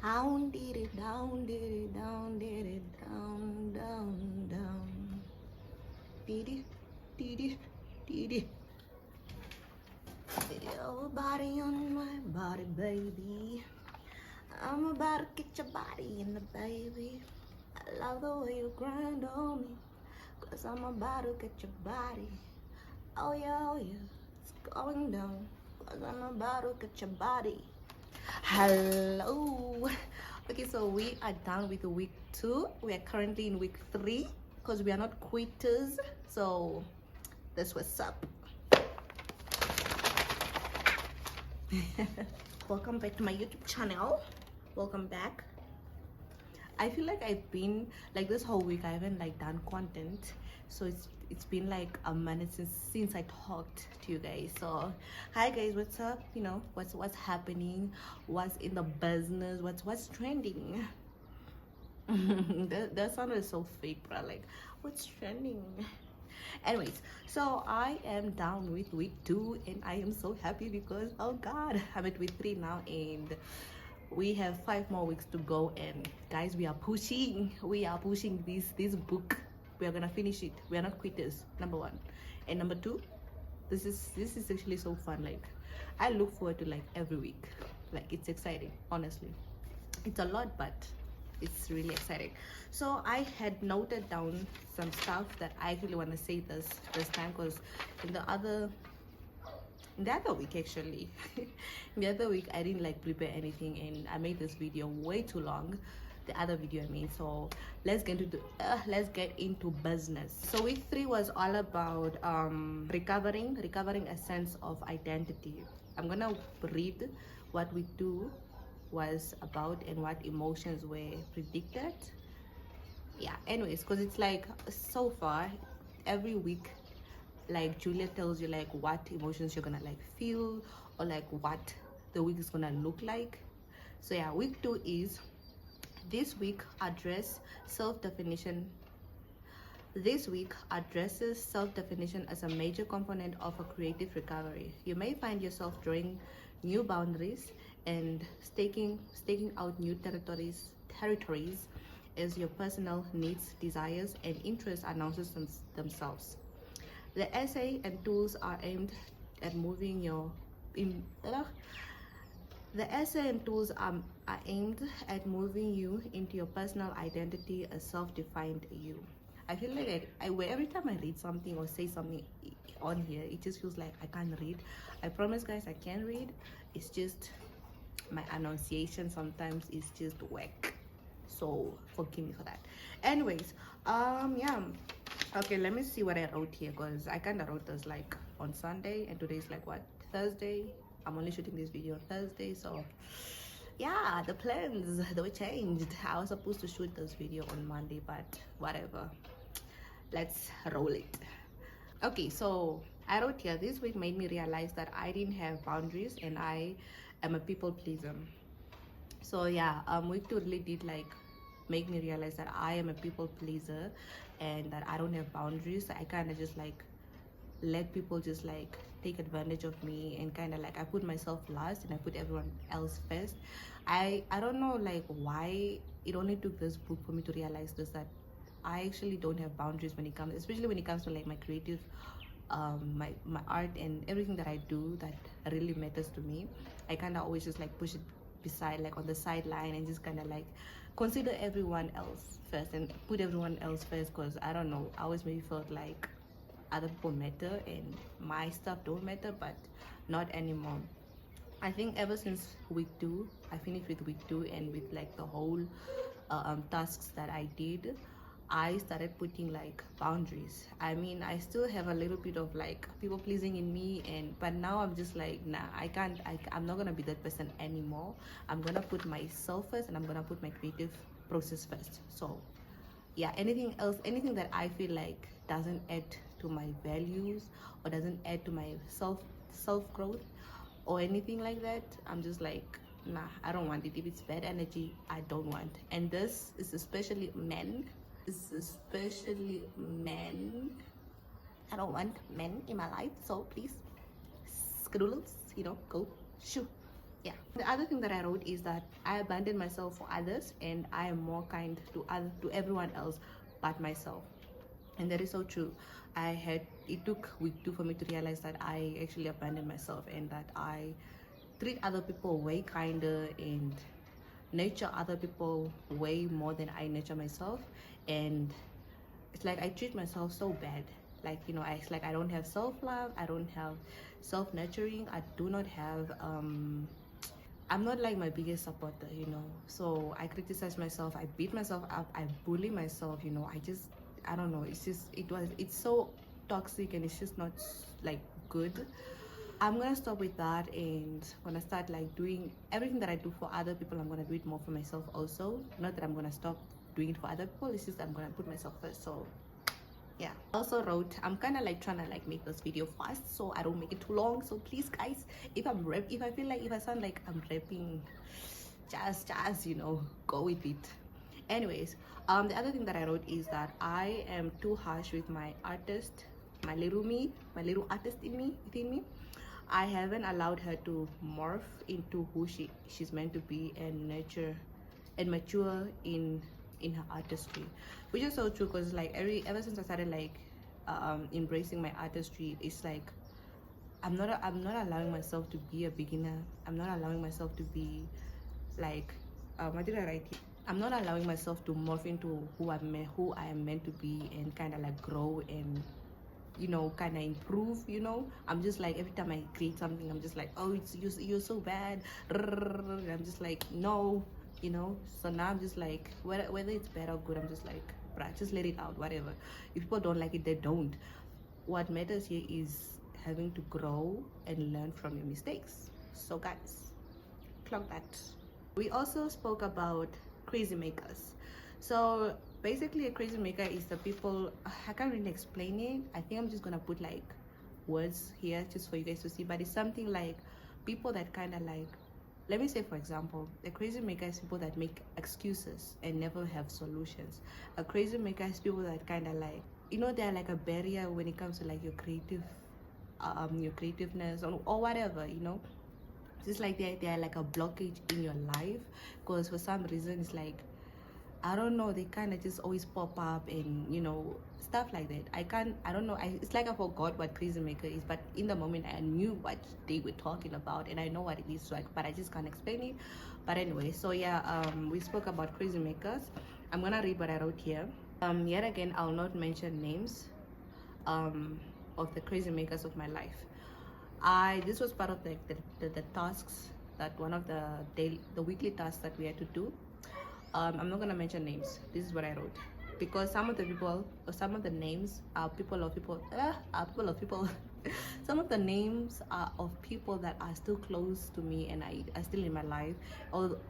Down, did it, down, did it, down, did it, down, down, down. Did it, did it, did it. Your body on my body, baby. I'm about to get your body in the baby. I love the way you grind on me. Cause I'm about to get your body. Oh yeah, it's going down. Cause I'm about to get your body. Hello. Okay, so we are done with week 2. We are currently in week 3 because we are not quitters. So that's what's up. Welcome back to my YouTube channel. Welcome back. I feel like I've been like this whole week I haven't like done content, so it's been like a minute since I talked to you guys. So hi guys, what's up? You know, what's happening, what's in the business, what's trending. that sounded so fake, bro. Like, what's trending? Anyways, so I am down with week 2 and I am so happy because oh god, I'm at week 3 now and we have 5 more weeks to go. And guys, we are pushing this book. We are gonna finish it. We are not quitters, number 1. And number 2, this is actually so fun. Like, I look forward to like every week. Like, it's exciting, honestly. It's a lot, but it's really exciting. So I had noted down some stuff that I actually want to say this time, because in the other week actually the other week I didn't like prepare anything and I made this video way too long, the other video I made. So let's get into business. So week 3 was all about recovering a sense of identity. I'm gonna read what week 2 was about and what emotions were predicted. Yeah, anyways, because it's like so far every week like Julia tells you like what emotions you're gonna like feel or like what the week is gonna look like. So yeah, week 2 is this week addresses self-definition as a major component of a creative recovery. You may find yourself drawing new boundaries and staking out new territories as your personal needs, desires, and interests announces themselves. The essay and tools are aimed at moving you into your personal identity, a self-defined you. I feel like every time I read something or say something on here, it just feels like I can't read. I promise guys, I can read. It's just my enunciation sometimes is just whack. So forgive me for that. Anyways, yeah. Okay, let me see what I wrote here, because I kind of wrote this like on Sunday and today's like what, Thursday. I'm only shooting this video on Thursday, so yeah, the plans they were changed. I was supposed to shoot this video on Monday, but whatever, let's roll it. Okay, so I wrote here, this week made me realize that I didn't have boundaries and I am a people pleaser. So yeah, week 2 really did like make me realize that I am a people pleaser and that I don't have boundaries. I kind of just like let people just like take advantage of me, and kind of like I put myself last and I put everyone else first. I don't know like why it only took this book for me to realize this, that I actually don't have boundaries when it comes, especially when it comes to like my creative my art and everything that I do that really matters to me. I kind of always just like push it beside, like on the sideline, and just kind of like consider everyone else first and put everyone else first, because I don't know, I always maybe felt like other people matter and my stuff don't matter, but not anymore. I think ever since week 2, I finished with week 2 and with like the whole tasks that I did, I started putting like boundaries. I mean, I still have a little bit of like people pleasing in me, but now I'm just like, nah, I'm not gonna be that person anymore. I'm gonna put myself first and I'm gonna put my creative process first. So yeah, anything that I feel like doesn't add to my values or doesn't add to my self growth or anything like that, I'm just like, nah, I don't want it. If it's bad energy, I don't want. And this is especially men. I don't want men in my life, so please, skedoodles, go, shoo. Yeah, the other thing that I wrote is that I abandoned myself for others and I am more kind to everyone else but myself. And that is so true. It took week 2 for me to realize that I actually abandoned myself and that I treat other people way kinder and nurture other people way more than I nurture myself. And it's like I treat myself so bad. Like, you know, it's like I don't have self-love, I don't have self-nurturing, I do not have I'm not like my biggest supporter, you know. So I criticize myself, I beat myself up, I bully myself, you know. I don't know. It's so toxic and it's just not like good. I'm gonna stop with that and gonna start like doing everything that I do for other people. I'm gonna do it more for myself also. Not that I'm gonna stop doing it for other people. It's just I'm gonna put myself first. So yeah, I also wrote, I'm kind of like trying to like make this video fast so I don't make it too long. So please guys, if I feel like if I sound like I'm rapping, just you know, go with it. Anyways, the other thing that I wrote is that I am too harsh with my artist, my little artist in me, within me. I haven't allowed her to morph into who she's meant to be and nurture and mature in her artistry, which is so true. Because like ever since I started like embracing my artistry, it's like I'm not allowing myself to be a beginner. I'm not allowing myself to be like what did I write here? I'm not allowing myself to morph into who I am meant to be and kind of like grow and, you know, kind of improve, you know. I'm just like, every time I create something, I'm just like, oh, you're so bad. I'm just like, no, you know. So now I'm just like, whether it's bad or good, I'm just like, bruh, just let it out, whatever. If people don't like it, they don't. What matters here is having to grow and learn from your mistakes. So guys, clock that. We also spoke about crazy makers. So basically a crazy maker is the people, I can't really explain it. I think I'm just gonna put like words here just for you guys to see, but it's something like people that kind of like, let me say for example, a crazy maker is people that make excuses and never have solutions. A crazy maker is people that kind of like, you know, they're like a barrier when it comes to like your creativeness or whatever, you know. It's like they're like a blockage in your life because for some reason it's like, I don't know, they kind of just always pop up and, you know, stuff like that. I don't know, it's like I forgot what crazy maker is, but in the moment I knew what they were talking about and I know what it is like, but I just can't explain it. But anyway, so yeah, we spoke about crazy makers. I'm gonna read what I wrote here. Yet again, I'll not mention names of the crazy makers of my life. This was part of the tasks that one of the weekly tasks that we had to do. I'm not gonna mention names. This is what I wrote because some of the people or some of the names are people of people. Some of the names are of people that are still close to me and are still in my life.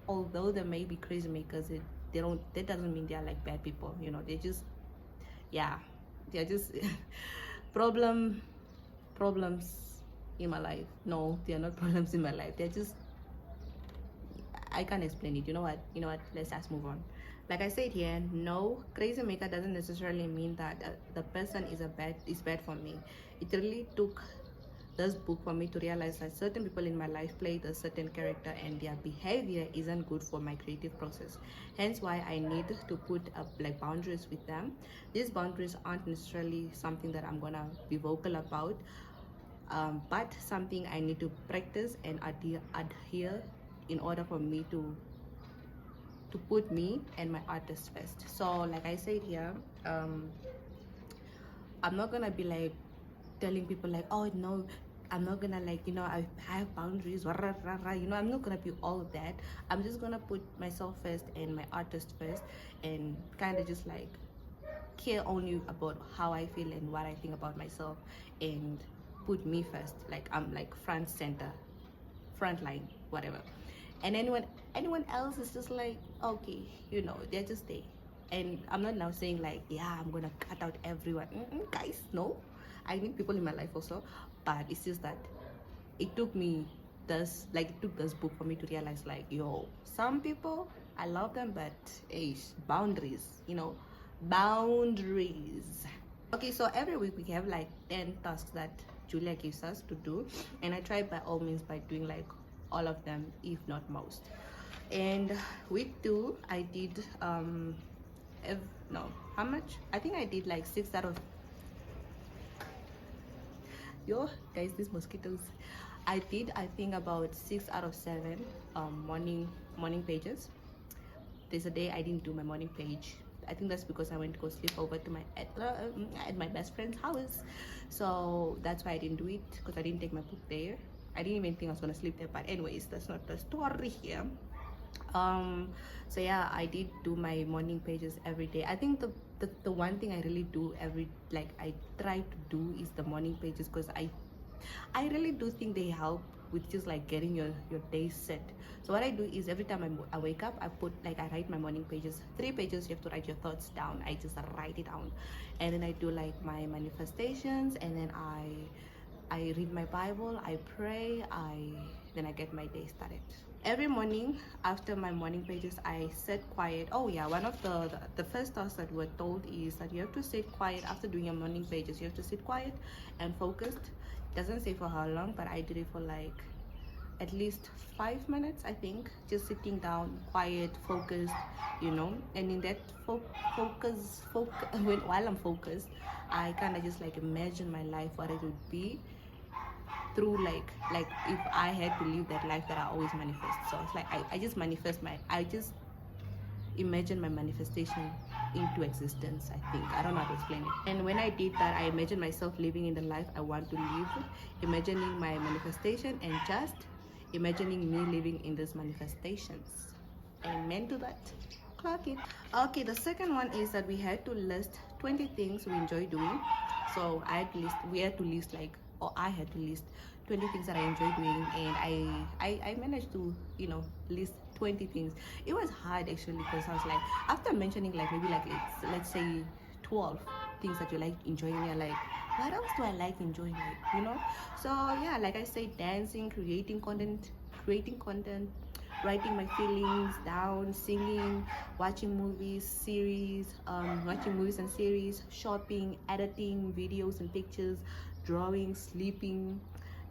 Although they may be crazy makers, that doesn't mean they are like bad people. You know, they're just problem problems in my life. No, they are not problems in my life. They're just, I can't explain it. You know what, let's just move on. Like I said here, no, crazy maker doesn't necessarily mean that the person is bad for me. It really took this book for me to realize that certain people in my life play a certain character and their behavior isn't good for my creative process. Hence why I need to put up like boundaries with them. These boundaries aren't necessarily something that I'm gonna be vocal about, but something I need to practice and adhere in order for me to put me and my artist first. So like I said here, I'm not gonna be like telling people like, oh no, I'm not gonna like, you know, I have boundaries, rah, rah, rah, rah. You know, I'm not gonna be all of that. I'm just gonna put myself first and my artist first and kind of just like care only about how I feel and what I think about myself and put me first. Like I'm like front center, front line, whatever. And anyone else is just like, okay, you know, they're just there. And I'm not now saying like, yeah, I'm gonna cut out everyone. Guys, no, I need people in my life also, but it's just that it took this book for me to realize like, yo, some people I love them, but hey, boundaries, you know, boundaries. Okay, so every week we have like 10 tasks that Julia gives us to do, and I try by all means by doing like all of them, if not most. And week 2 I did no, how much? I think I did like 6 out of, yo guys, these mosquitoes. I did, I think, about 6 out of 7 morning pages. There's a day I didn't do my morning page. I think that's because I went to go sleep over to at my best friend's house, so that's why I didn't do it, because I didn't take my book there. I didn't even think I was gonna sleep there, but anyways, that's not the story here. So yeah, I did do my morning pages every day. I think the one thing I really do I try to do is the morning pages, because I really do think they help with just like getting your day set. So what I do is every time I wake up, I write my morning pages. 3 pages, you have to write your thoughts down. I just write it down, and then I do like my manifestations, and then I read my Bible, I pray, then I get my day started. Every morning after my morning pages, I sit quiet. Oh yeah, one of the first tasks that we're told is that you have to sit quiet after doing your morning pages. You have to sit quiet and focused. It doesn't say for how long, but I did it for like at least 5 minutes, I think, just sitting down, quiet, focused, and in that focus while I'm focused, I kind of just like imagine my life, what it would be through like if I had to live that life that I always manifest. So it's like I just imagine my manifestation into existence. I think, I don't know how to explain it. And when I did that, I imagined myself living in the life I want to live, imagining my manifestation, and just imagining me living in these manifestations. Amen to that. Clock it. Okay, the second one is that we had to list 20 things we enjoy doing. So I had to list I had to list 20 things that I enjoy doing, and I managed to list 20 things. It was hard actually, because I was like, after mentioning like maybe like let's say 12 things that you like enjoying, you're like, what else do I like enjoying, so yeah, like I said, dancing, creating content, writing my feelings down, singing, watching movies and series, shopping, editing videos and pictures, drawing, sleeping,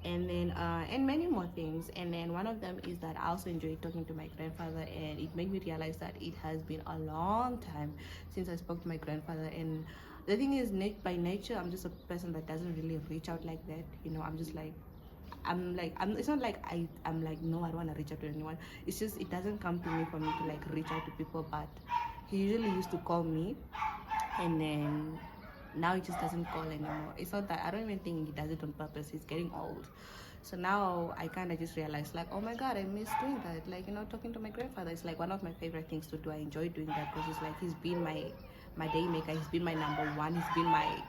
and then and many more things. And then one of them is that I also enjoy talking to my grandfather, and it made me realize that it has been a long time since I spoke to my grandfather. And the thing is, by nature, I'm just a person that doesn't really reach out like that. I'm just like, it's not like I'm like, no, I don't want to reach out to anyone. It's just, it doesn't come to me for me to like reach out to people. But he usually used to call me, and then now he just doesn't call anymore. It's not that, I don't even think he does it on purpose. He's getting old. So now I kind of just realized, like, oh my god, I miss doing that. Like, talking to my grandfather is like one of my favorite things to do. I enjoy doing that, because it's like he's been my day maker. He's been my number one. He's been my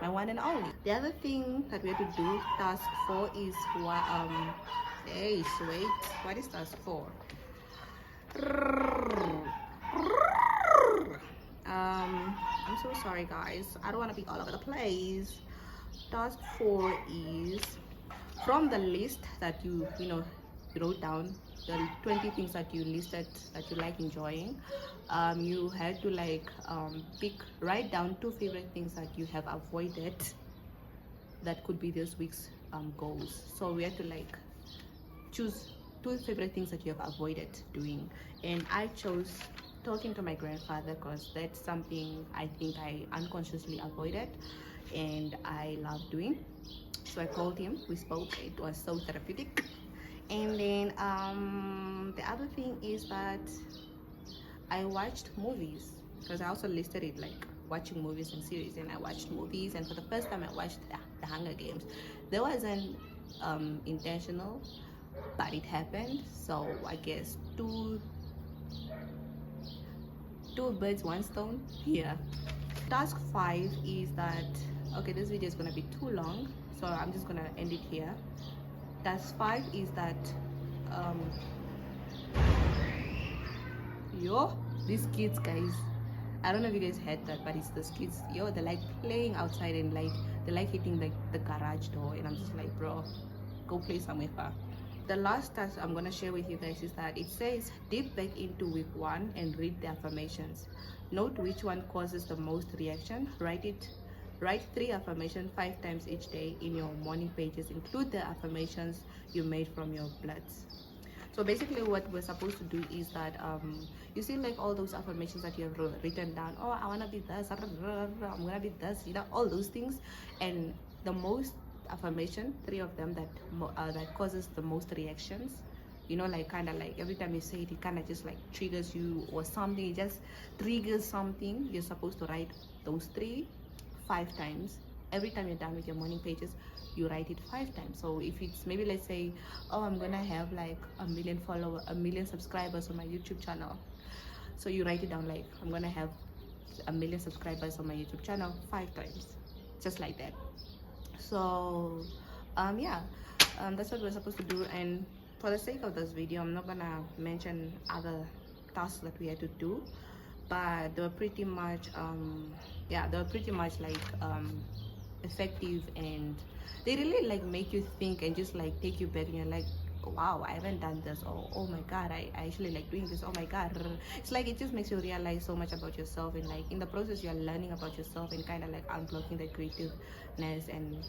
one and only. The other thing that we have to do, task 4, is hey, wait, what is task 4? I'm so sorry guys, I don't want to be all over the place. Task 4 is, from the list that you wrote down, the 20 things that you listed that you like enjoying, you had to like write down 2 favorite things that you have avoided that could be this week's goals. So we had to like choose 2 favorite things that you have avoided doing, and I chose talking to my grandfather, because that's something I think I unconsciously avoided and I love doing. So I called him, we spoke, it was so therapeutic. And then the other thing is that I watched movies, because I also listed it like watching movies and series, and I watched movies. And for the first time I watched the Hunger Games. That wasn't intentional, but it happened. So I guess two birds, one stone. Yeah. Task 5 is that, okay, this video is gonna be too long, so I'm just gonna end it here. Task 5 is that these kids, guys, I don't know if you guys heard that, but it's those kids, they're like playing outside, and like they like hitting like the garage door, and I'm just like, bro, go play somewhere far. The last task I'm gonna share with you guys is that it says, dip back into week 1 and read the affirmations. Note which one causes the most reaction. Write it Write 3 affirmations 5 times each day in your morning pages. Include the affirmations you made from your bloods. So basically what we're supposed to do is that you see like all those affirmations that you have written down. Oh, I want to be this, I'm gonna be this, you know, all those things. And the most affirmation, 3 of them that causes the most reactions, you know, like kind of like every time you say it, it kind of just like triggers you or something. It just triggers something. You're supposed to write those 3 5 times. Every time you're done with your morning pages, you write it 5 times. So if it's maybe, let's say, oh, I'm gonna have like a million subscribers on my YouTube channel, so you write it down like, I'm gonna have a million subscribers on my YouTube channel 5 times, just like that. So yeah, that's what we're supposed to do. And for the sake of this video, I'm not gonna mention other tasks that we had to do, but they were pretty much yeah, they were pretty much like effective, and they really like make you think and just like take you back, and you're like, wow, I haven't done this, or oh my god, I actually like doing this, oh my god. It's like it just makes you realize so much about yourself, and like in the process you're learning about yourself and kind of like unblocking the creativeness and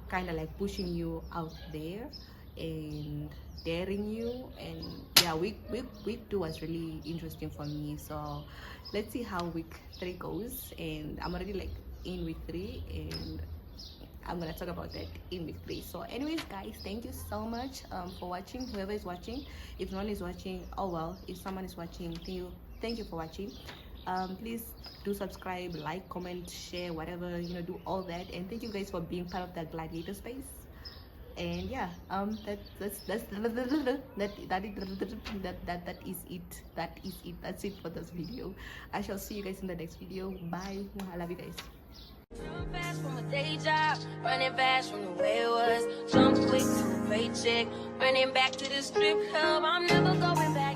kind of like pushing you out there and daring you. And yeah, week 2 was really interesting for me. So let's see how week 3 goes, and I'm already like in week 3, and I'm gonna talk about that in week 3. So anyways guys, thank you so much for watching. Whoever is watching, if no one is watching, oh well, if someone is watching, thank you for watching. Please do subscribe, like, comment, share, whatever, you know, do all that. And thank you guys for being part of the Gladiator space. And yeah, that's it for this video. I shall see you guys in the next video. Bye. I love you guys. Run fast from a day job, running fast from the way it was. Jump quick to a paycheck, running back to the strip club. I'm never going back.